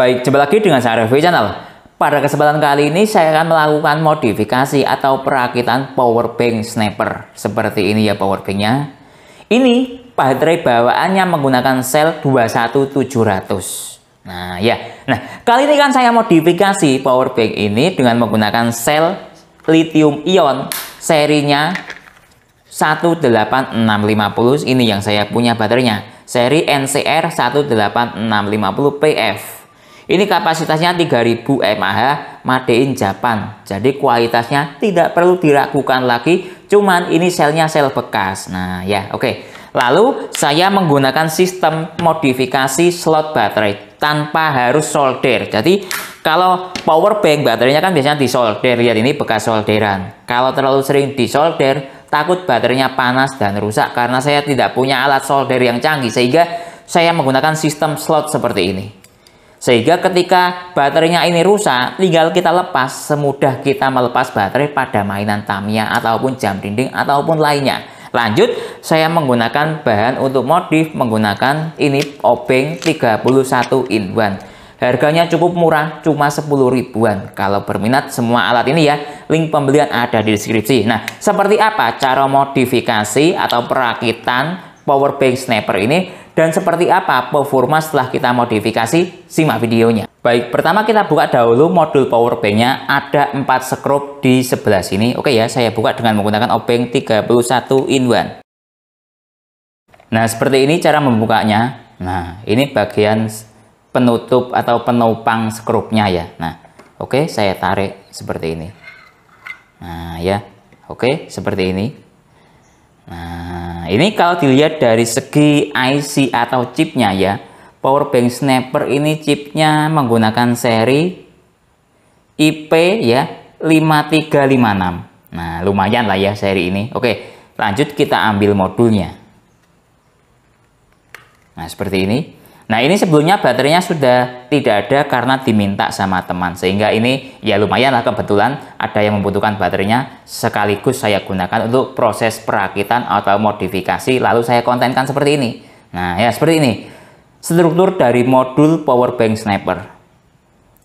Baik, jumpa lagi dengan saya Review Channel. Pada kesempatan kali ini saya akan melakukan modifikasi atau perakitan powerbank sniper. Seperti ini ya powerbanknya. Ini baterai bawaannya menggunakan sel 21700. Nah kali ini kan saya modifikasi powerbank ini dengan menggunakan sel lithium ion serinya 18650. Ini yang saya punya baterainya, seri NCR 18650PF. Ini kapasitasnya 3000 mAh, made in Japan. Jadi kualitasnya tidak perlu diragukan lagi, cuman ini selnya sel bekas. Nah oke. Lalu saya menggunakan sistem modifikasi slot baterai tanpa harus solder. Jadi kalau power bank baterainya kan biasanya disolder. Lihat ini bekas solderan. Kalau terlalu sering disolder, takut baterainya panas dan rusak karena saya tidak punya alat solder yang canggih, sehingga saya menggunakan sistem slot seperti ini. Sehingga ketika baterainya ini rusak, tinggal kita lepas semudah kita melepas baterai pada mainan Tamiya ataupun jam dinding ataupun lainnya. Lanjut, saya menggunakan bahan untuk modif menggunakan ini obeng 31 in 1. Harganya cukup murah, cuma 10 ribuan. Kalau berminat semua alat ini ya, link pembelian ada di deskripsi. Nah, seperti apa cara modifikasi atau perakitan powerbank sniper ini dan seperti apa performa setelah kita modifikasi? Simak videonya. Baik, pertama kita buka dahulu modul powerbanknya. Ada 4 skrup di sebelah sini. Oke ya, saya buka dengan menggunakan obeng 31 in 1. Nah, seperti ini cara membukanya. Nah, ini bagian penutup atau penopang skrupnya ya. Nah, oke, saya tarik seperti ini. Nah ya, oke, seperti ini. Nah, ini kalau dilihat dari segi IC atau chipnya ya, powerbank sniper ini chipnya menggunakan seri IP ya 5356. Nah, lumayan lah ya seri ini. Oke, lanjut kita ambil modulnya. Nah, seperti ini. Nah, ini sebelumnya baterainya sudah tidak ada karena diminta sama teman. Sehingga ini ya lumayan lah, kebetulan ada yang membutuhkan baterainya. Sekaligus saya gunakan untuk proses perakitan atau modifikasi. Lalu saya kontenkan seperti ini. Nah ya, seperti ini struktur dari modul powerbank sniper.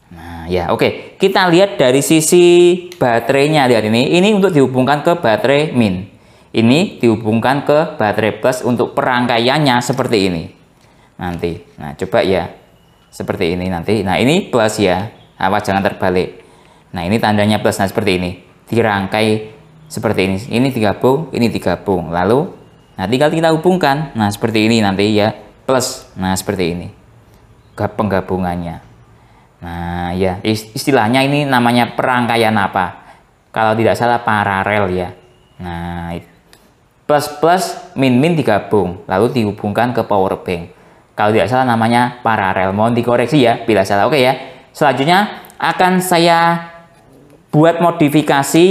Nah ya, oke. Kita lihat dari sisi baterainya. Lihat ini. Ini untuk dihubungkan ke baterai min. Ini dihubungkan ke baterai plus untuk perangkaiannya seperti ini. Nanti, nah coba ya seperti ini nanti. Nah ini plus ya, awas jangan terbalik. Nah ini tandanya plus. Nah seperti ini dirangkai seperti ini digabung, ini digabung, lalu nah tinggal kita hubungkan. Nah seperti ini nanti ya, plus. Nah seperti ini penggabungannya. Nah ya, istilahnya ini namanya perangkaian apa, kalau tidak salah paralel ya. Nah plus plus min min digabung lalu dihubungkan ke powerbank. Kalau tidak salah namanya paralel, mohon dikoreksi ya bila salah. Oke ya, selanjutnya akan saya buat modifikasi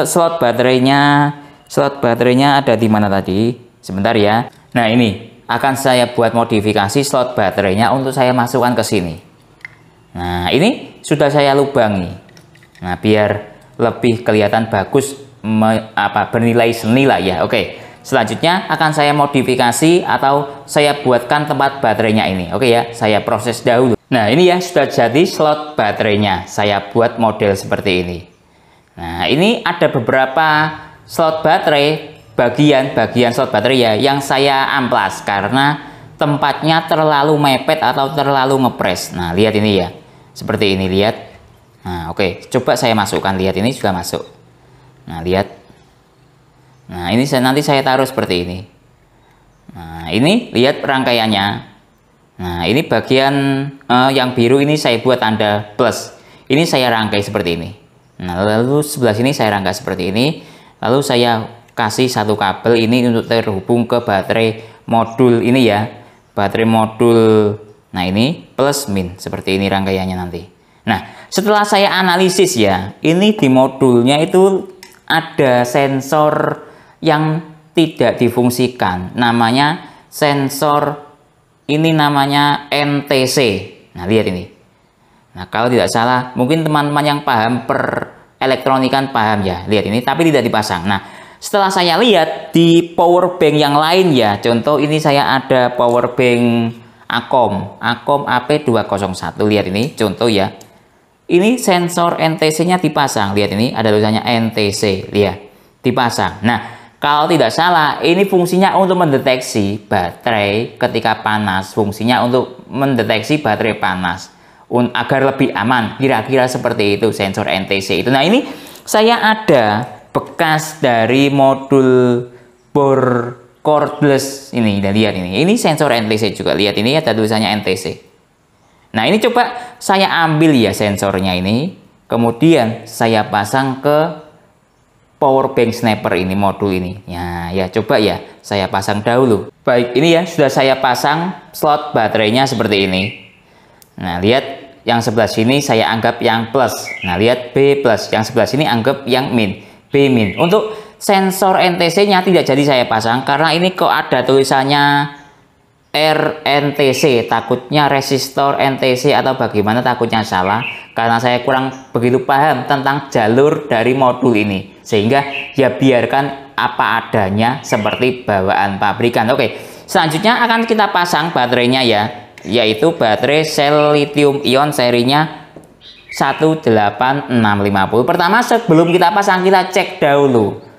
slot baterainya. Slot baterainya ada di mana tadi? Sebentar ya. Nah ini akan saya buat modifikasi slot baterainya untuk saya masukkan ke sini. Nah ini sudah saya lubangi. Nah biar lebih kelihatan bagus, bernilai seni lah ya. Oke. Selanjutnya akan saya modifikasi atau saya buatkan tempat baterainya ini. Oke ya, saya proses dahulu. Nah ini ya sudah jadi slot baterainya. Saya buat model seperti ini. Nah ini ada beberapa slot baterai, bagian slot baterai ya, yang saya amplas karena tempatnya terlalu mepet atau terlalu ngepres. Nah lihat ini ya, seperti ini lihat. Nah oke, coba saya masukkan. Lihat ini sudah masuk. Nah lihat. Nah ini nanti saya taruh seperti ini. Nah ini lihat rangkaiannya. Nah ini bagian yang biru ini saya buat tanda plus. Ini saya rangkai seperti ini. Nah lalu sebelah sini saya rangkai seperti ini. Lalu saya kasih satu kabel ini untuk terhubung ke baterai modul ini ya. Baterai modul. Nah ini plus min seperti ini rangkaiannya nanti. Nah setelah saya analisis ya, ini di modulnya itu ada sensor yang tidak difungsikan, namanya sensor ini namanya NTC. Nah lihat ini. Nah kalau tidak salah mungkin teman-teman yang paham per elektronikan paham ya, lihat ini tapi tidak dipasang. Nah setelah saya lihat di power bank yang lain ya, contoh ini saya ada power bank Acom AP201. Lihat ini contoh ya. Ini sensor NTC-nya dipasang. Lihat ini ada tulisannya NTC. Lihat, dipasang. Nah, kalau tidak salah, ini fungsinya untuk mendeteksi baterai ketika panas. Fungsinya untuk mendeteksi baterai panas agar lebih aman. Kira-kira seperti itu sensor NTC itu. Nah, ini saya ada bekas dari modul bor cordless ini. Dan lihat ini. Ini sensor NTC juga. Lihat ini ada tulisannya NTC. Nah, ini coba saya ambil ya sensornya ini. Kemudian saya pasang ke power bank sniper ini, modul ini. Ya coba ya saya pasang dahulu. Baik, ini ya sudah saya pasang slot baterainya seperti ini. Nah, lihat yang sebelah sini saya anggap yang plus. Nah, lihat B plus. Yang sebelah sini anggap yang min, B min. Untuk sensor NTC-nya tidak jadi saya pasang karena ini kok ada tulisannya RNTC, takutnya resistor NTC atau bagaimana, takutnya salah karena saya kurang begitu paham tentang jalur dari modul ini, sehingga ya biarkan apa adanya seperti bawaan pabrikan. Oke, selanjutnya akan kita pasang baterainya ya, yaitu baterai sel lithium ion serinya 18650. Pertama, sebelum kita pasang, kita cek dahulu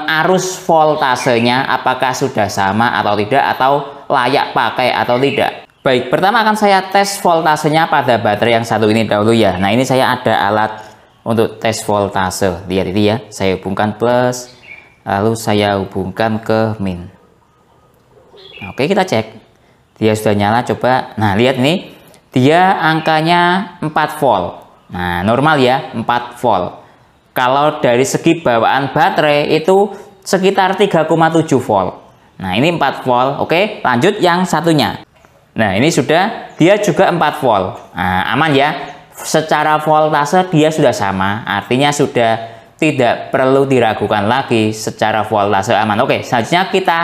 arus voltasenya apakah sudah sama atau tidak, atau layak pakai atau tidak. Baik, pertama akan saya tes voltasenya pada baterai yang satu ini dahulu ya. Nah, ini saya ada alat untuk tes voltase. Lihat ini ya, saya hubungkan plus, lalu saya hubungkan ke min. Nah, oke, kita cek. Dia sudah nyala, coba. Nah, lihat ini, dia angkanya 4 volt. Nah, normal ya, 4 volt. Kalau dari segi bawaan baterai itu sekitar 3,7 volt. Nah, ini 4 volt. Oke, lanjut yang satunya. Nah, ini sudah, dia juga 4 volt. Nah, aman ya. Secara voltase dia sudah sama. Artinya sudah tidak perlu diragukan lagi, secara voltase aman. Oke, selanjutnya kita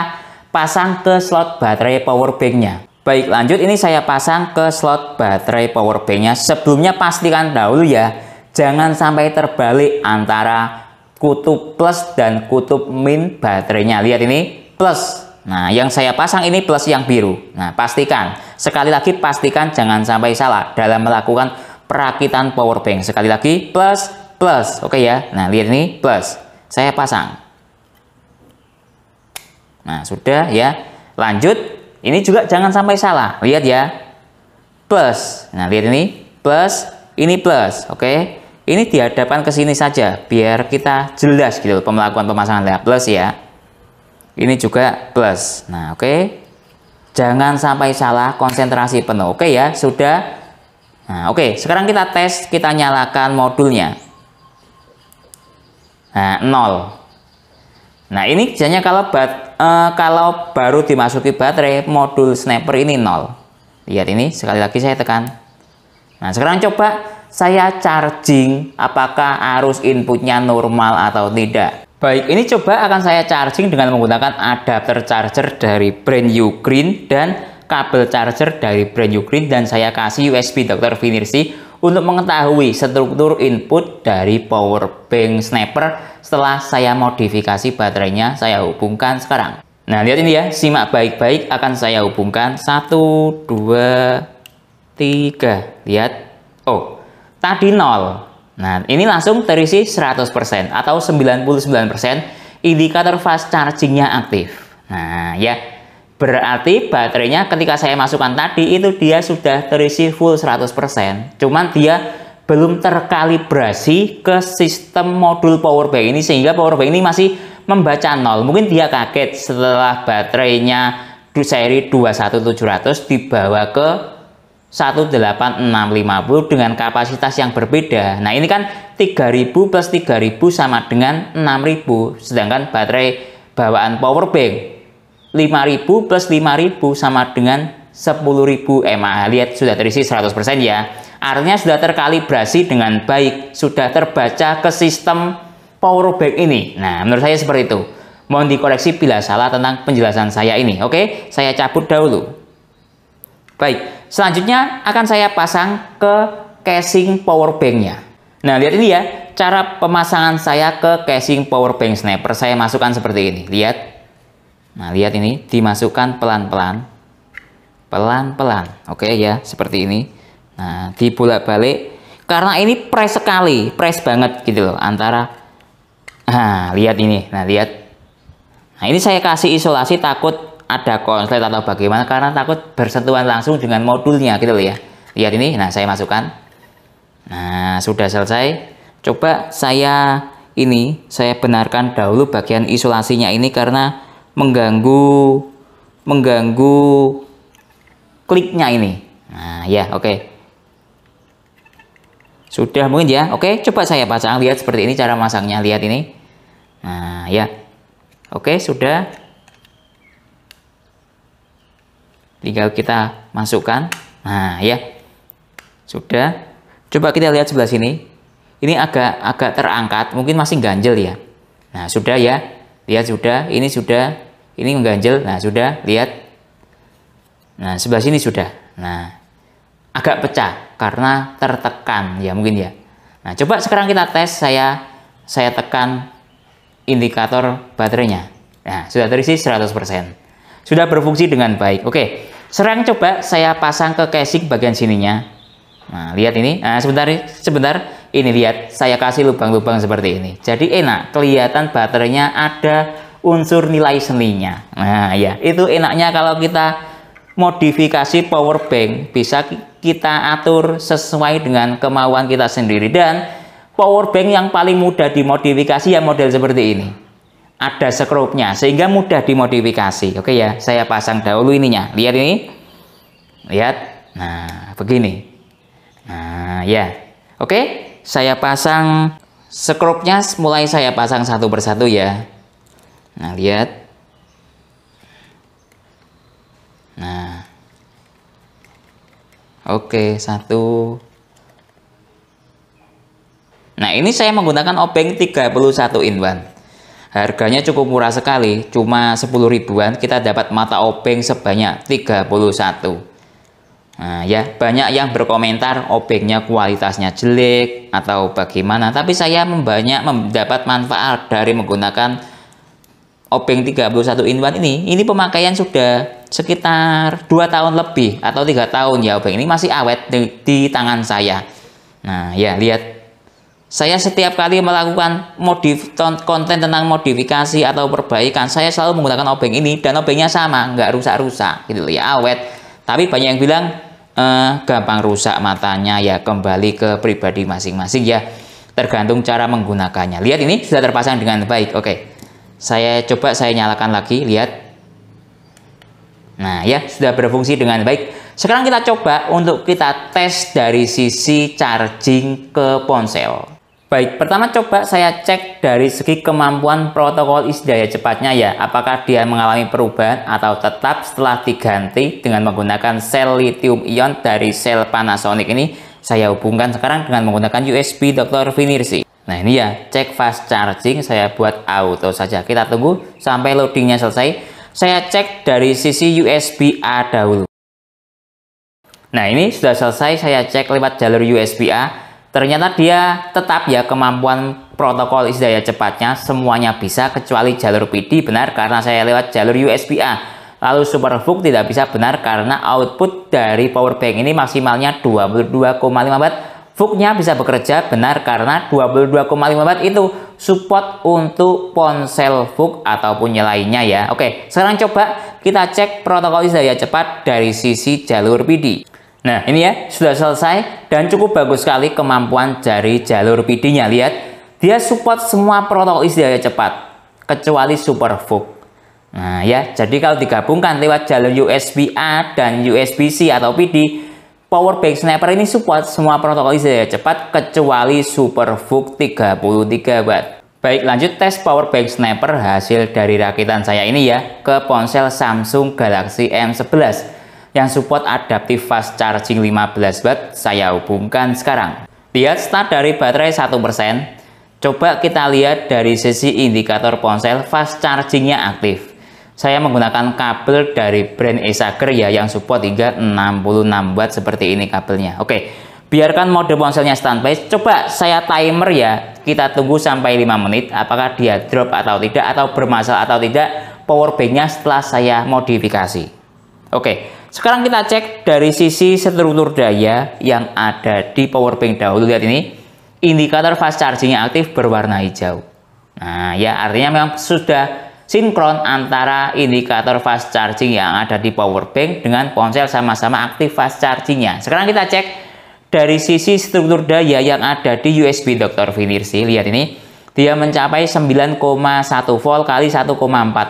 pasang ke slot baterai power bank-nya. Baik, lanjut ini saya pasang ke slot baterai power bank-nya. Sebelumnya pastikan dahulu ya, jangan sampai terbalik antara kutub plus dan kutub min baterainya. Lihat ini plus. Nah, yang saya pasang ini plus yang biru. Nah, pastikan. Sekali lagi pastikan jangan sampai salah dalam melakukan perakitan power bank. Sekali lagi plus plus. Oke ya. Nah, lihat ini plus. Saya pasang. Nah, sudah ya. Lanjut. Ini juga jangan sampai salah. Lihat ya. Plus. Nah, lihat ini plus, ini plus. Oke. Ini dihadapkan ke sini saja biar kita jelas gitu pemelakuan pemasangan. Lihat plus ya. Ini juga plus. Nah, oke. Jangan sampai salah, konsentrasi penuh. Oke ya, sudah. Nah, oke. Sekarang kita tes, kita nyalakan modulnya. Nah, 0. Nah, ini biasanya kalau baru dimasuki baterai, modul sniper ini 0. Lihat ini, sekali lagi saya tekan. Nah, sekarang coba saya charging, apakah arus inputnya normal atau tidak. Baik, ini coba akan saya charging dengan menggunakan adapter charger dari brand Ugreen dan kabel charger dari brand Ugreen, dan saya kasih USB Dr. Finersi untuk mengetahui struktur input dari power bank sniper. Setelah saya modifikasi baterainya, saya hubungkan sekarang. Nah, lihat ini ya, simak baik-baik, akan saya hubungkan 1, 2, 3. Lihat, oh, tadi 0. Nah, ini langsung terisi 100% atau 99% indikator fast chargingnya aktif. Nah, ya, berarti baterainya ketika saya masukkan tadi itu dia sudah terisi full 100%. Cuman dia belum terkalibrasi ke sistem modul power bank ini, sehingga power bank ini masih membaca 0. Mungkin dia kaget setelah baterainya seri 21700 dibawa ke 18650 dengan kapasitas yang berbeda. Nah, ini kan 3000 plus 3000 sama dengan 6000. Sedangkan baterai bawaan power bank 5000 plus 5000 sama dengan 10.000 mAh. Lihat sudah terisi 100% ya. Artinya sudah terkalibrasi dengan baik, sudah terbaca ke sistem power bank ini. Nah, menurut saya seperti itu. Mohon dikoreksi bila salah tentang penjelasan saya ini. Oke, saya cabut dahulu. Baik, selanjutnya akan saya pasang ke casing power bank-nya. Nah, lihat ini ya, cara pemasangan saya ke casing power bank sniper. Saya masukkan seperti ini, lihat. Nah, lihat ini, dimasukkan pelan-pelan. pelan-pelan. Oke ya, seperti ini. Nah, dibolak-balik karena ini press sekali, press banget gitu loh antara. Nah, lihat ini. Nah, lihat. Nah, ini saya kasih isolasi takut ada konslet atau bagaimana karena takut bersentuhan langsung dengan modulnya gitu loh ya. Lihat ini. Nah, saya masukkan. Nah, sudah selesai. Coba saya benarkan dahulu bagian isolasinya ini karena mengganggu kliknya ini. Nah, ya, oke. Sudah mungkin ya. Oke, coba saya pasang. Lihat seperti ini cara masangnya. Lihat ini. Nah, ya. Oke, sudah. Tinggal kita masukkan. Nah, ya. Sudah. Coba kita lihat sebelah sini. Ini agak terangkat, mungkin masih ganjel ya. Nah, sudah ya. Lihat sudah. Ini sudah. Ini mengganjel. Nah, sudah. Lihat. Nah, sebelah sini sudah. Nah, agak pecah karena tertekan ya mungkin ya. Nah, coba sekarang kita tes. Saya tekan indikator baterainya. Nah, sudah terisi 100%. Sudah berfungsi dengan baik. Oke, sekarang coba saya pasang ke casing bagian sininya. Nah, lihat ini. Nah, sebentar. Ini lihat, saya kasih lubang-lubang seperti ini. Jadi enak, kelihatan baterainya ada unsur nilai seninya. Nah, ya, itu enaknya kalau kita modifikasi power bank, bisa kita atur sesuai dengan kemauan kita sendiri. Dan power bank yang paling mudah dimodifikasi ya model seperti ini. Ada skrupnya sehingga mudah dimodifikasi. Oke ya, saya pasang dahulu ininya. Lihat ini. Lihat. Nah, begini. Nah, ya. Oke, saya pasang skrupnya, mulai saya pasang satu persatu ya. Nah, lihat. Nah, oke, satu. Nah, ini saya menggunakan obeng 31 in 1. Harganya cukup murah sekali, cuma 10 ribuan kita dapat mata obeng sebanyak 31. Nah, ya, banyak yang berkomentar obengnya kualitasnya jelek atau bagaimana, tapi saya banyak mendapat manfaat dari menggunakan obeng 31 in 1 ini. Ini pemakaian sudah sekitar 2 tahun lebih atau 3 tahun ya, obeng ini masih awet di tangan saya. Nah, ya, lihat. Saya setiap kali melakukan konten tentang modifikasi atau perbaikan, saya selalu menggunakan obeng ini dan obengnya sama, nggak rusak-rusak gitu ya, awet. Tapi banyak yang bilang gampang rusak matanya, ya kembali ke pribadi masing-masing ya, tergantung cara menggunakannya. Lihat ini sudah terpasang dengan baik. Oke, saya coba saya nyalakan lagi, lihat. Nah, ya, sudah berfungsi dengan baik. Sekarang kita coba untuk kita tes dari sisi charging ke ponsel. Baik, pertama coba saya cek dari segi kemampuan protokol isi daya cepatnya ya, apakah dia mengalami perubahan atau tetap setelah diganti dengan menggunakan sel lithium ion dari sel Panasonic ini. Saya hubungkan sekarang dengan menggunakan USB Dr. Vinirsi. Nah, ini ya, cek fast charging saya buat auto saja. Kita tunggu sampai loadingnya selesai. Saya cek dari sisi USB A dahulu. Nah, ini sudah selesai, saya cek lewat jalur USB A. Ternyata dia tetap ya, kemampuan protokol isi daya cepatnya semuanya bisa kecuali jalur PD benar karena saya lewat jalur USB A. Lalu SuperVOOC tidak bisa benar karena output dari powerbank ini maksimalnya 22,5 watt. VOOC-nya bisa bekerja benar karena 22,5 watt itu support untuk ponsel VOOC ataupun yang lainnya ya. Oke, sekarang coba kita cek protokol isi daya cepat dari sisi jalur PD. Nah, ini ya, sudah selesai dan cukup bagus sekali kemampuan dari jalur PD-nya. Lihat, dia support semua protokol isi daya cepat kecuali SuperVOOC. Nah, ya, jadi kalau digabungkan lewat jalur USB A dan USB C atau PD, powerbank sniper ini support semua protokol isi daya cepat kecuali SuperVOOC 33 watt. Baik, lanjut tes powerbank sniper hasil dari rakitan saya ini ya ke ponsel Samsung Galaxy M11 yang support adaptive fast charging 15 watt. Saya hubungkan sekarang. Lihat start dari baterai 1%. Coba kita lihat dari sisi indikator ponsel fast chargingnya aktif. Saya menggunakan kabel dari brand Esager ya yang support hingga 66 watt seperti ini kabelnya. Oke, biarkan mode ponselnya standby. Coba saya timer ya. Kita tunggu sampai 5 menit apakah dia drop atau tidak atau bermasalah atau tidak powerbanknya setelah saya modifikasi. Oke, sekarang kita cek dari sisi struktur daya yang ada di power bank dahulu. Lihat ini, indikator fast chargingnya aktif berwarna hijau. Nah ya, artinya memang sudah sinkron antara indikator fast charging yang ada di power bank dengan ponsel sama-sama aktif fast chargingnya. Sekarang kita cek dari sisi struktur daya yang ada di USB Dr. Vinirsi. Lihat ini, dia mencapai 9,1 volt kali 1,4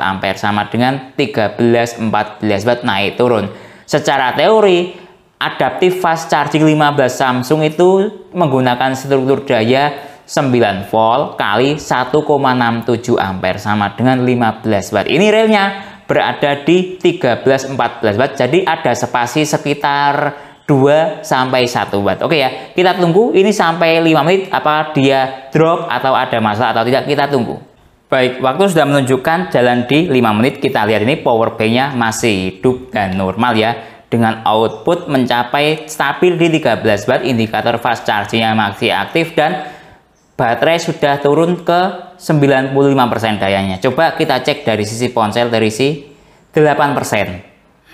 ampere sama dengan 13-14 watt naik turun. Secara teori, adaptif fast charging 15 Samsung itu menggunakan struktur daya 9 volt kali 1,67 ampere sama dengan 15 watt. Ini realnya berada di 13-14 watt, jadi ada spasi sekitar 2 sampai 1 watt. Oke ya, kita tunggu ini sampai 5 menit apakah dia drop atau ada masalah atau tidak, kita tunggu. Baik, waktu sudah menunjukkan jalan di 5 menit. Kita lihat ini power bank-nya masih hidup dan normal ya, dengan output mencapai stabil di 13 watt, indikator fast charging-nya masih aktif dan baterai sudah turun ke 95% dayanya. Coba kita cek dari sisi ponsel terisi 8%.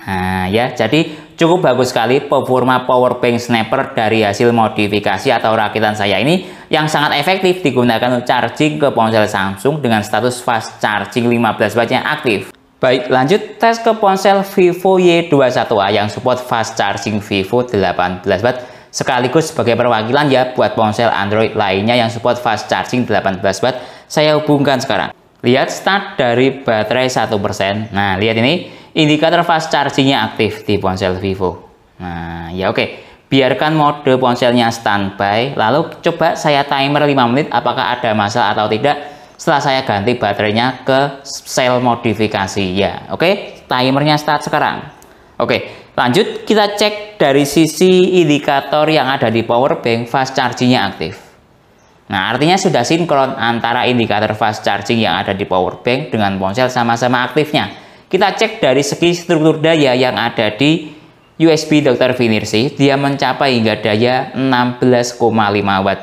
Nah ya, jadi cukup bagus sekali performa power bank Snapper dari hasil modifikasi atau rakitan saya ini, yang sangat efektif digunakan untuk charging ke ponsel Samsung dengan status fast charging 15 watt yang aktif. Baik, lanjut tes ke ponsel Vivo Y21A yang support fast charging Vivo 18 watt, sekaligus sebagai perwakilan ya buat ponsel Android lainnya yang support fast charging 18 watt. Saya hubungkan sekarang. Lihat start dari baterai 1%. Nah, lihat ini, indikator fast chargingnya aktif di ponsel Vivo. Nah, ya oke. Biarkan mode ponselnya standby. Lalu coba saya timer 5 menit apakah ada masalah atau tidak setelah saya ganti baterainya ke sel modifikasi. Ya, oke. Timernya start sekarang. Oke, lanjut kita cek dari sisi indikator yang ada di power bank fast chargingnya aktif. Nah, artinya sudah sinkron antara indikator fast charging yang ada di power bank dengan ponsel sama-sama aktifnya. Kita cek dari segi struktur daya yang ada di USB Dr. Vinirsi, dia mencapai hingga daya 16,5 watt.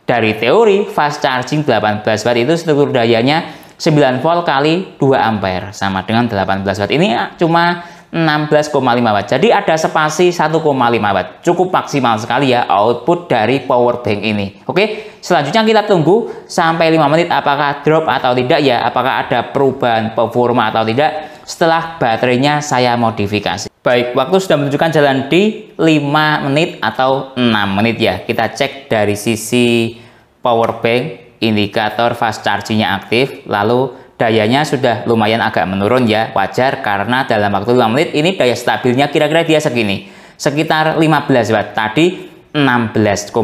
Dari teori, fast charging 18 watt itu struktur dayanya 9 volt kali 2 ampere sama dengan 18 watt. Ini cuma 16,5 watt. Jadi ada spasi 1,5 watt. Cukup maksimal sekali ya output dari power bank ini. Oke, selanjutnya kita tunggu sampai 5 menit apakah drop atau tidak ya, apakah ada perubahan performa atau tidak setelah baterainya saya modifikasi. Baik, waktu sudah menunjukkan jalan di 5 menit atau 6 menit ya. Kita cek dari sisi power bank, indikator fast chargingnya aktif, lalu dayanya sudah lumayan agak menurun ya, wajar karena dalam waktu 5 menit ini daya stabilnya kira-kira dia segini, sekitar 15 watt, tadi 16,5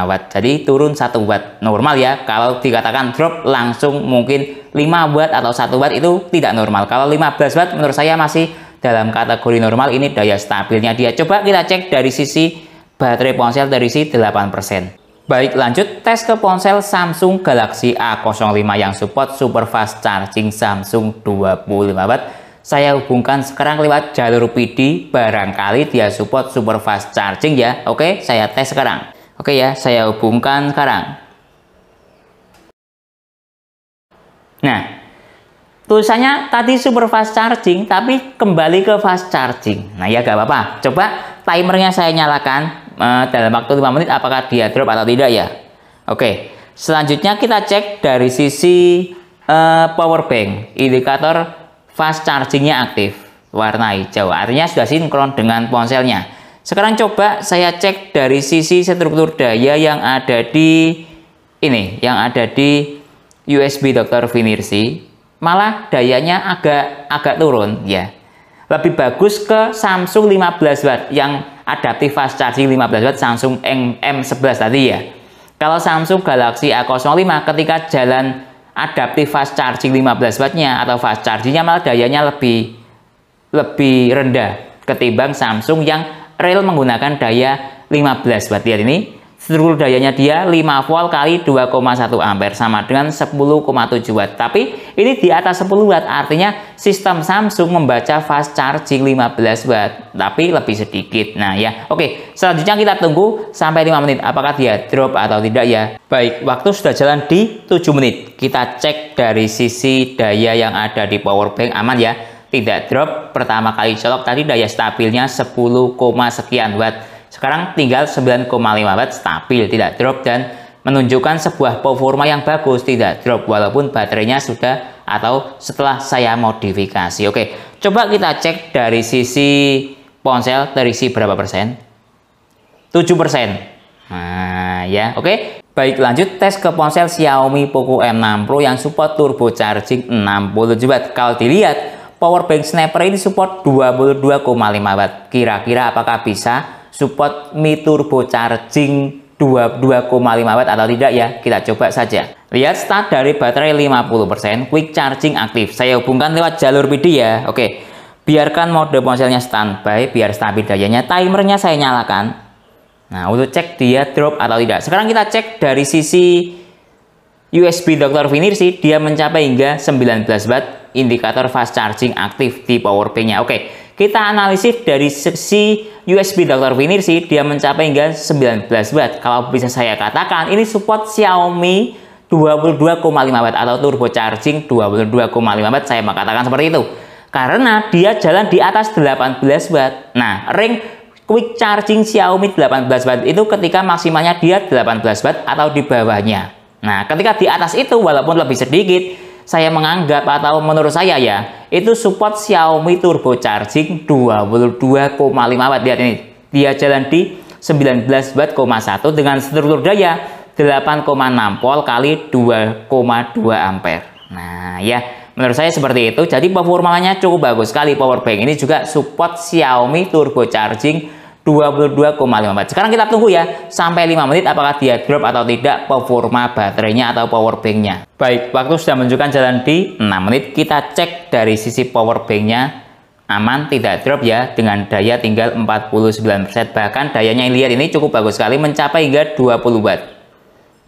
watt, jadi turun 1 watt. Normal ya, kalau dikatakan drop langsung mungkin 5 watt atau 1 watt itu tidak normal. Kalau 15 watt menurut saya masih dalam kategori normal, ini daya stabilnya dia. Coba kita cek dari sisi baterai ponsel terisi 8%. Baik, lanjut tes ke ponsel Samsung Galaxy A05 yang support super fast charging Samsung 25 watt. Saya hubungkan sekarang lewat jalur PD, barangkali dia support super fast charging ya. Oke, saya tes sekarang. Oke ya, saya hubungkan sekarang. Nah, tulisannya tadi super fast charging tapi kembali ke fast charging. Nah ya, gak apa-apa. Coba timernya saya nyalakan. Dalam waktu 5 menit apakah dia drop atau tidak ya. Oke, selanjutnya kita cek dari sisi power bank, indikator fast chargingnya aktif warna hijau, artinya sudah sinkron dengan ponselnya. Sekarang coba saya cek dari sisi struktur daya yang ada di ini, yang ada di USB Dr. Vinirsi, malah dayanya agak turun ya. Lebih bagus ke Samsung 15 watt yang adaptif fast charging 15 watt, Samsung M11 tadi ya. Kalau Samsung Galaxy A05 ketika jalan adaptif fast charging 15 wattnya atau fast chargingnya malah dayanya lebih rendah ketimbang Samsung yang real menggunakan daya 15 watt. Lihat ini, struktur dayanya dia 5 volt kali 2,1 ampere sama dengan 10,7 watt. Tapi ini di atas 10 watt, artinya sistem Samsung membaca fast charging 15 watt, tapi lebih sedikit. Nah ya, oke. Selanjutnya kita tunggu sampai 5 menit, apakah dia drop atau tidak ya. Baik, waktu sudah jalan di 7 menit. Kita cek dari sisi daya yang ada di power bank, aman ya. tidak drop. Pertama kali colok tadi daya stabilnya 10, sekian watt. Sekarang tinggal 9,5 watt, stabil, tidak drop dan menunjukkan sebuah performa yang bagus, tidak drop walaupun baterainya sudah atau setelah saya modifikasi. Oke, coba kita cek dari sisi ponsel terisi berapa persen? 7%. Nah, ya, oke. Baik, lanjut tes ke ponsel Xiaomi Poco M6 Pro yang support turbo charging 60 watt. Kalau dilihat, power bank sniper ini support 22,5 watt. Kira-kira apakah bisa support Mi turbo charging 22,5 watt atau tidak ya? Kita coba saja. Lihat start dari baterai 50%, quick charging aktif. Saya hubungkan lewat jalur PD ya. Oke. Biarkan mode ponselnya standby biar stabil dayanya. Timernya saya nyalakan. Nah, untuk cek dia drop atau tidak. Sekarang kita cek dari sisi USB Dr. Vinirsi, dia mencapai hingga 19 watt, indikator fast charging aktif di power bank-nya. Oke, kita analisis dari sisi USB Dr. Vinirsi, dia mencapai hingga 19 watt. Kalau bisa saya katakan, ini support Xiaomi 22,5 watt atau turbo charging 22,5 watt. Saya mengatakan seperti itu. Karena dia jalan di atas 18 watt. Nah, ring quick charging Xiaomi 18 watt itu ketika maksimalnya dia 18 watt atau di bawahnya. Nah, ketika di atas itu walaupun lebih sedikit, saya menganggap atau menurut saya ya, itu support Xiaomi turbo charging 22,5 watt. Lihat ini, dia jalan di 19 watt, 1 dengan struktur daya 8,6 volt kali 2,2 ampere. Nah, ya, menurut saya seperti itu. Jadi performanya cukup bagus sekali. Power bank ini juga support Xiaomi turbo charging 22,5 watt. Sekarang kita tunggu ya sampai 5 menit apakah dia drop atau tidak performa baterainya atau power banknya. Baik, waktu sudah menunjukkan jalan di 6 menit. Kita cek dari sisi power banknya aman, tidak drop ya, dengan daya tinggal 49%. Bahkan dayanya lihat ini cukup bagus sekali, mencapai hingga 20 watt,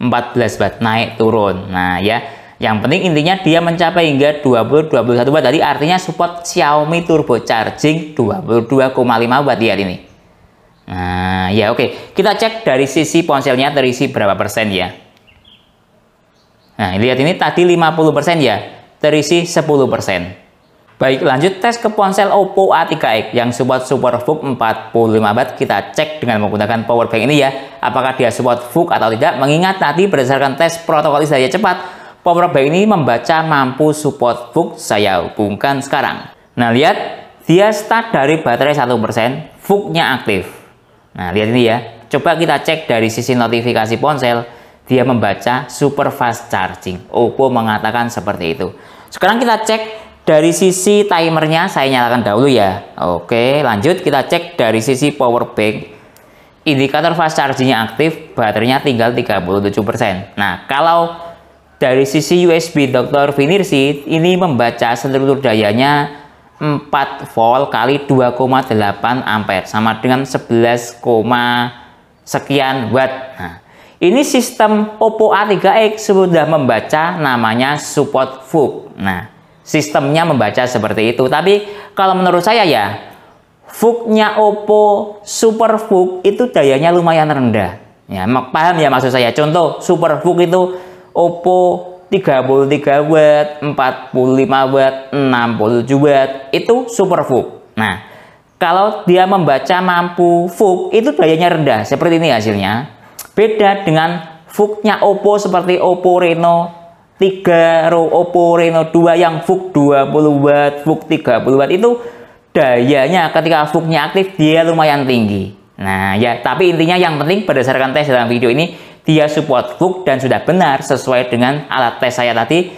14 watt, naik turun. Nah ya, yang penting intinya dia mencapai hingga 20-21 watt. Jadi artinya support Xiaomi turbo charging 22,5 watt. Lihat ini. Nah ya, oke. Kita cek dari sisi ponselnya terisi berapa persen ya. Nah lihat ini tadi 50% ya, terisi 10%. Baik, lanjut tes ke ponsel Oppo A3X yang support SuperVOOC 45 watt. Kita cek dengan menggunakan power bank ini ya, apakah dia support VOOC atau tidak. Mengingat tadi berdasarkan tes protokol daya cepat, power bank ini membaca mampu support VOOC. Saya hubungkan sekarang. Nah lihat, dia start dari baterai 1%, VOOC-nya aktif. Nah lihat ini ya, coba kita cek dari sisi notifikasi ponsel, dia membaca super fast charging. Oppo mengatakan seperti itu. Sekarang kita cek dari sisi timernya, saya nyalakan dahulu ya. Oke, lanjut kita cek dari sisi power bank. Indikator fast chargingnya aktif, baterainya tinggal 37%. Nah, kalau dari sisi USB Dr. Vinirsi, ini membaca struktur dayanya 4 volt kali 2,8 ampere, sama dengan 11, sekian watt. Nah, ini sistem Oppo A3X sudah membaca namanya support VOOC. Nah, sistemnya membaca seperti itu. Tapi kalau menurut saya ya, VOOC-nya Oppo Super VOOC itu dayanya lumayan rendah. Ya, paham ya maksud saya? Contoh Super VOOC itu Oppo 33 watt, 45 watt, 67 watt, itu Super VOOC. Nah, kalau dia membaca mampu VOOC itu dayanya rendah. Seperti ini hasilnya. Beda dengan VOOC-nya Oppo seperti Oppo Reno 3, Oppo Reno 2 yang VOOC 20 watt, VOOC 30 watt itu dayanya ketika VOOC-nya aktif dia lumayan tinggi. Nah ya, tapi intinya yang penting berdasarkan tes dalam video ini dia support VOOC dan sudah benar sesuai dengan alat tes saya tadi,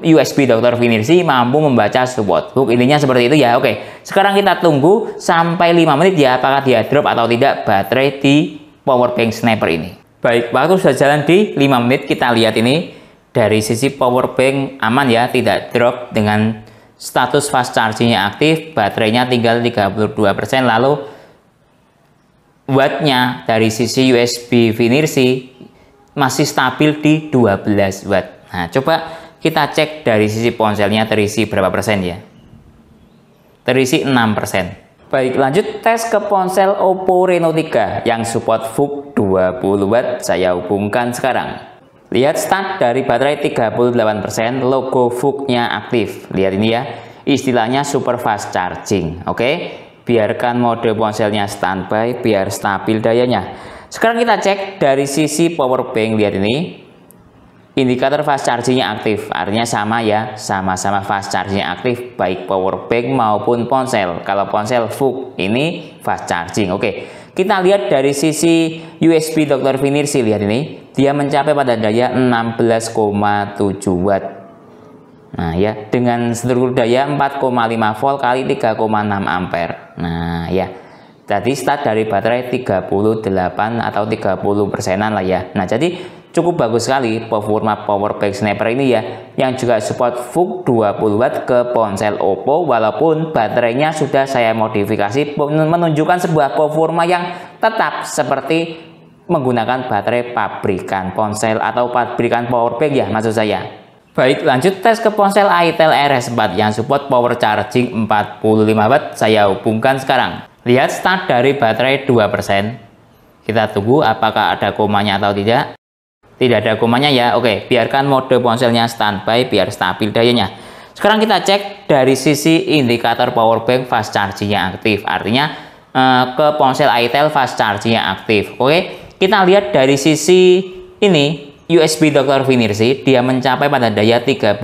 USB Dr. Vinirsi mampu membaca support VOOC. Intinya seperti itu ya. Oke, sekarang kita tunggu sampai 5 menit ya apakah dia drop atau tidak baterai di power bank sniper ini. Baik, waktu sudah jalan di 5 menit. Kita lihat ini dari sisi power bank aman ya, tidak drop dengan status fast chargingnya aktif, baterainya tinggal 32%. Lalu wattnya dari sisi USB Vinirsi masih stabil di 12 watt. Nah, coba kita cek dari sisi ponselnya terisi berapa persen ya. Terisi 6%. Baik, lanjut tes ke ponsel Oppo Reno 3 yang support VOOC 20 watt. Saya hubungkan sekarang. Lihat start dari baterai 38%, logo VOOC-nya aktif. Lihat ini ya. istilahnya super fast charging. Oke, biarkan mode ponselnya standby biar stabil dayanya. Sekarang kita cek dari sisi power bank. Lihat ini, indikator fast chargingnya aktif, artinya sama ya, sama-sama fast chargingnya aktif baik power bank maupun ponsel. Kalau ponsel full, ini fast charging. Oke, kita lihat dari sisi USB Dr. Vinirsi. Lihat ini, dia mencapai pada daya 16,7 watt. Nah ya, dengan struktur daya 4,5 volt kali 3,6 ampere. Nah ya, tadi start dari baterai 38 atau 30%-an lah ya. Nah jadi cukup bagus sekali performa power bank sniper ini ya, yang juga support VOOC 20 watt ke ponsel Oppo, walaupun baterainya sudah saya modifikasi menunjukkan sebuah performa yang tetap seperti menggunakan baterai pabrikan ponsel atau pabrikan power bank ya, maksud saya. Baik, lanjut tes ke ponsel itel RS4 yang support power charging 45 watt. Saya hubungkan sekarang. Lihat start dari baterai 2%. Kita tunggu apakah ada komanya atau tidak. Tidak ada komanya ya. Oke, biarkan mode ponselnya standby biar stabil dayanya. Sekarang kita cek dari sisi indikator power bank fast chargingnya aktif. Artinya ke ponsel itel fast chargingnya aktif. Oke, kita lihat dari sisi ini USB Dr. Vinirsi, dia mencapai pada daya 13,1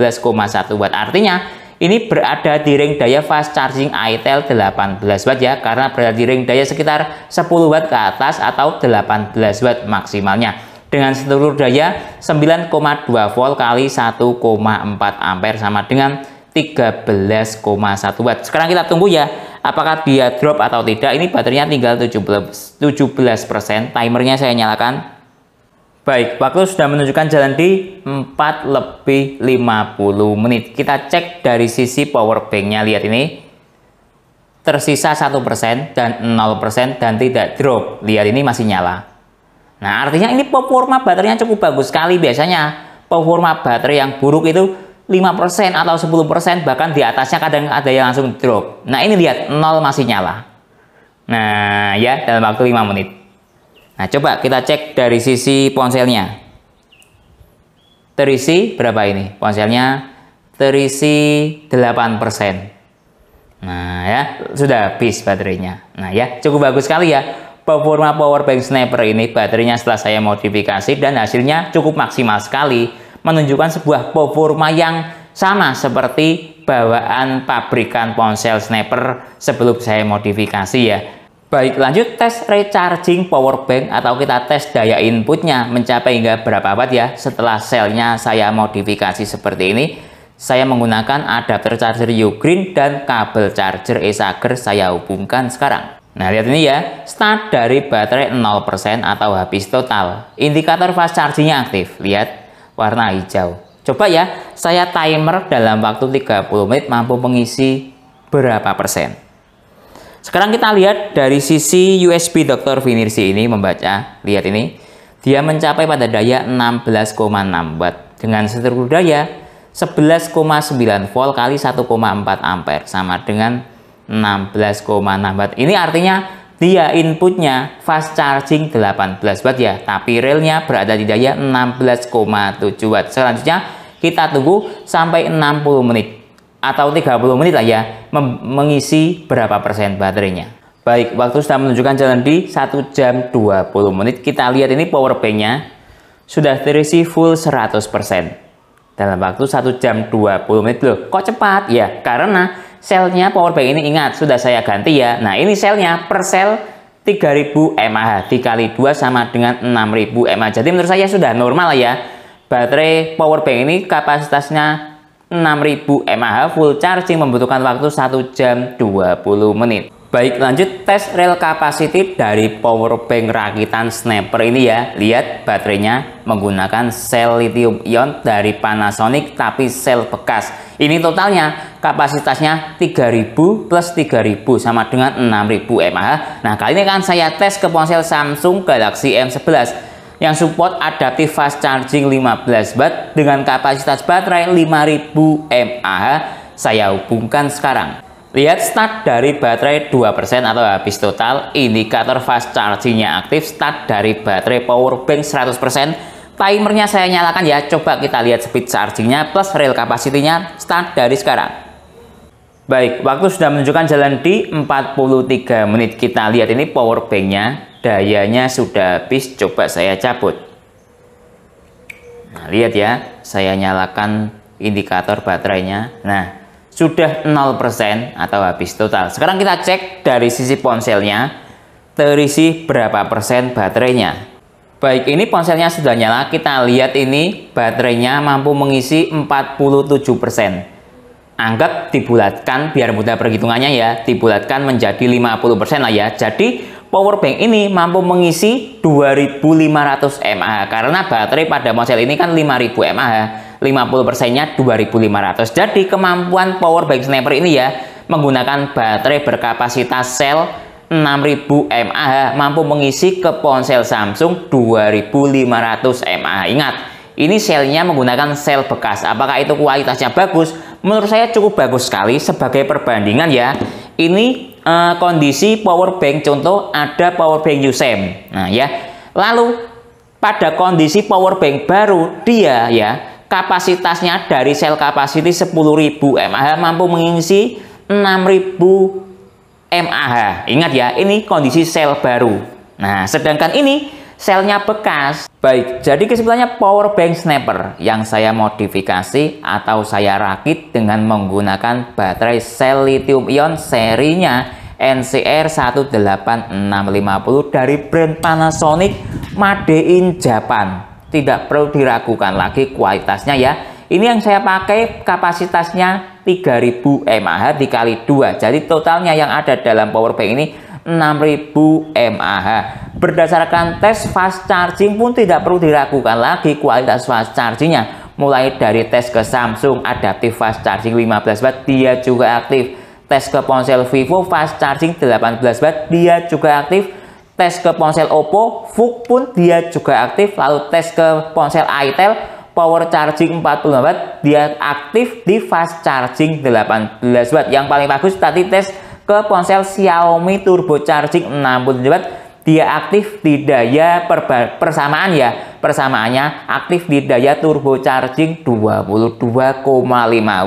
watt. Artinya ini berada di ring daya fast charging itel 18 watt ya, karena berada di ring daya sekitar 10 watt ke atas atau 18 watt maksimalnya. Dengan struktur daya 9,2 volt kali 1,4 ampere sama dengan 13,1 watt. Sekarang kita tunggu ya, apakah dia drop atau tidak. Ini baterainya tinggal 17%. Timernya saya nyalakan. Baik, waktu sudah menunjukkan jalan di 4:50 menit. Kita cek dari sisi power banknya. Lihat ini, tersisa 1% dan 0% dan tidak drop. Lihat ini masih nyala. Nah, artinya ini performa baterainya cukup bagus sekali. Biasanya performa baterai yang buruk itu 5% atau 10%, bahkan di atasnya kadang ada yang langsung drop. Nah, ini lihat, 0 masih nyala. Nah, ya, dalam waktu 5 menit. Nah, coba kita cek dari sisi ponselnya. Terisi berapa ini? Ponselnya terisi 8%. Nah, ya, sudah habis baterainya. Nah, ya, cukup bagus sekali ya. Performa power bank sniper ini, baterainya setelah saya modifikasi dan hasilnya cukup maksimal sekali. Menunjukkan sebuah performa yang sama seperti bawaan pabrikan ponsel sniper sebelum saya modifikasi ya. Baik, lanjut tes recharging power bank atau kita tes daya inputnya mencapai hingga berapa watt ya. Setelah selnya saya modifikasi seperti ini, saya menggunakan adapter charger Ugreen dan kabel charger Esager saya hubungkan sekarang. Nah, lihat ini ya, start dari baterai 0% atau habis total. Indikator fast chargingnya aktif, lihat warna hijau. Coba ya, saya timer dalam waktu 30 menit mampu mengisi berapa persen. Sekarang kita lihat dari sisi USB Dr. Vinirsi ini membaca. Lihat ini, dia mencapai pada daya 16,6 watt dengan struktur daya 11,9 volt kali 1,4 ampere sama dengan 16,6 watt. Ini artinya dia inputnya fast charging 18 watt ya, tapi relnya berada di daya 16,7 watt. Selanjutnya kita tunggu sampai 60 menit atau 30 menit lah ya, mengisi berapa persen baterainya. Baik, waktu sudah menunjukkan jalan di 1 jam 20 menit. Kita lihat ini power banknya sudah terisi full 100% dalam waktu 1 jam 20 menit. Loh, kok cepat? Ya, karena selnya power bank ini ingat sudah saya ganti ya. Nah, ini selnya per sel 3000 mAh dikali 2 sama dengan 6000 mAh. Jadi menurut saya sudah normal ya. Baterai power bank ini kapasitasnya 6000 mAh full charging membutuhkan waktu 1 jam 20 menit. Baik, lanjut tes rel capacity dari power bank rakitan sniper ini ya. Lihat baterainya menggunakan sel lithium ion dari Panasonic tapi sel bekas. Ini totalnya kapasitasnya 3000 plus 3000 sama dengan 6000 mAh. Nah, kali ini kan saya tes ke ponsel Samsung Galaxy M11 yang support adaptive fast charging 15 watt dengan kapasitas baterai 5000 mAh. Saya hubungkan sekarang. Lihat start dari baterai 2% atau habis total, indikator fast chargingnya aktif, start dari baterai power bank 100%, timernya saya nyalakan ya. Coba kita lihat speed chargingnya plus real capacity-nya start dari sekarang. Baik, waktu sudah menunjukkan jalan di 43 menit. Kita lihat ini power banknya, dayanya sudah habis. Coba saya cabut. Nah, lihat ya, saya nyalakan indikator baterainya. Nah, sudah 0% atau habis total. Sekarang kita cek dari sisi ponselnya, terisi berapa persen baterainya. Baik, ini ponselnya sudah nyala. Kita lihat ini baterainya mampu mengisi 47%. Anggap dibulatkan biar mudah perhitungannya ya, dibulatkan menjadi 50% lah ya. Jadi power bank ini mampu mengisi 2500 mAh karena baterai pada ponsel ini kan 5000 mAh, 50%-nya 2500. Jadi kemampuan power bank sniper ini ya menggunakan baterai berkapasitas sel 6000 mAh mampu mengisi ke ponsel Samsung 2500 mAh. Ingat, ini selnya menggunakan sel bekas. Apakah itu kualitasnya bagus? Menurut saya cukup bagus sekali. Sebagai perbandingan ya, ini kondisi power bank, contoh ada power bank USEM. Nah ya, lalu pada kondisi power bank baru, dia ya kapasitasnya dari sel kapasiti 10.000 mAh mampu mengisi 6.000 mAh. Ingat ya, ini kondisi sel baru. Nah, sedangkan ini selnya bekas. Baik, jadi kesimpulannya power bank sniper yang saya modifikasi atau saya rakit dengan menggunakan baterai sel lithium ion serinya NCR 18650 dari brand Panasonic, made in Japan. Tidak perlu diragukan lagi kualitasnya ya. Ini yang saya pakai kapasitasnya 3000 mAh dikali 2. Jadi totalnya yang ada dalam power bank ini 6000 mAh. Berdasarkan tes fast charging pun tidak perlu diragukan lagi kualitas fast chargingnya. Mulai dari tes ke Samsung adaptive fast charging 15 watt, dia juga aktif. Tes ke ponsel Vivo fast charging 18 watt, dia juga aktif. Tes ke ponsel Oppo VOOC pun dia juga aktif. Lalu tes ke ponsel Itel power charging 45 watt, dia aktif di fast charging 18 watt. Yang paling bagus tadi tes ke ponsel Xiaomi turbo charging 67 watt, dia aktif di daya persamaan ya. Persamaannya aktif di daya turbo charging 22,5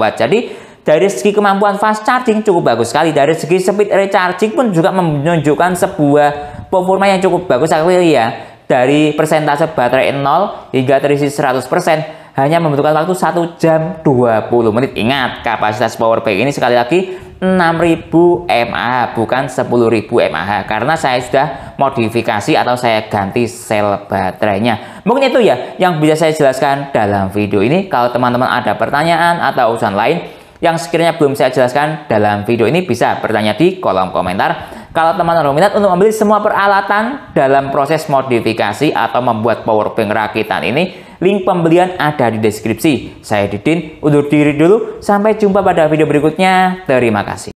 watt. Jadi dari segi kemampuan fast charging cukup bagus sekali. Dari segi speed recharging pun juga menunjukkan sebuah performa yang cukup bagus sekali ya. Dari persentase baterai 0 hingga terisi 100% hanya membutuhkan waktu 1 jam 20 menit. Ingat, kapasitas power bank ini sekali lagi 6000 mAh bukan 10.000 mAh karena saya sudah modifikasi atau saya ganti sel baterainya. Mungkin itu ya yang bisa saya jelaskan dalam video ini. Kalau teman-teman ada pertanyaan atau urusan lain yang sekiranya belum saya jelaskan dalam video ini, bisa bertanya di kolom komentar. Kalau teman-teman minat untuk membeli semua peralatan dalam proses modifikasi atau membuat power bank rakitan ini, link pembelian ada di deskripsi. Saya Didin, undur diri dulu. Sampai jumpa pada video berikutnya. Terima kasih.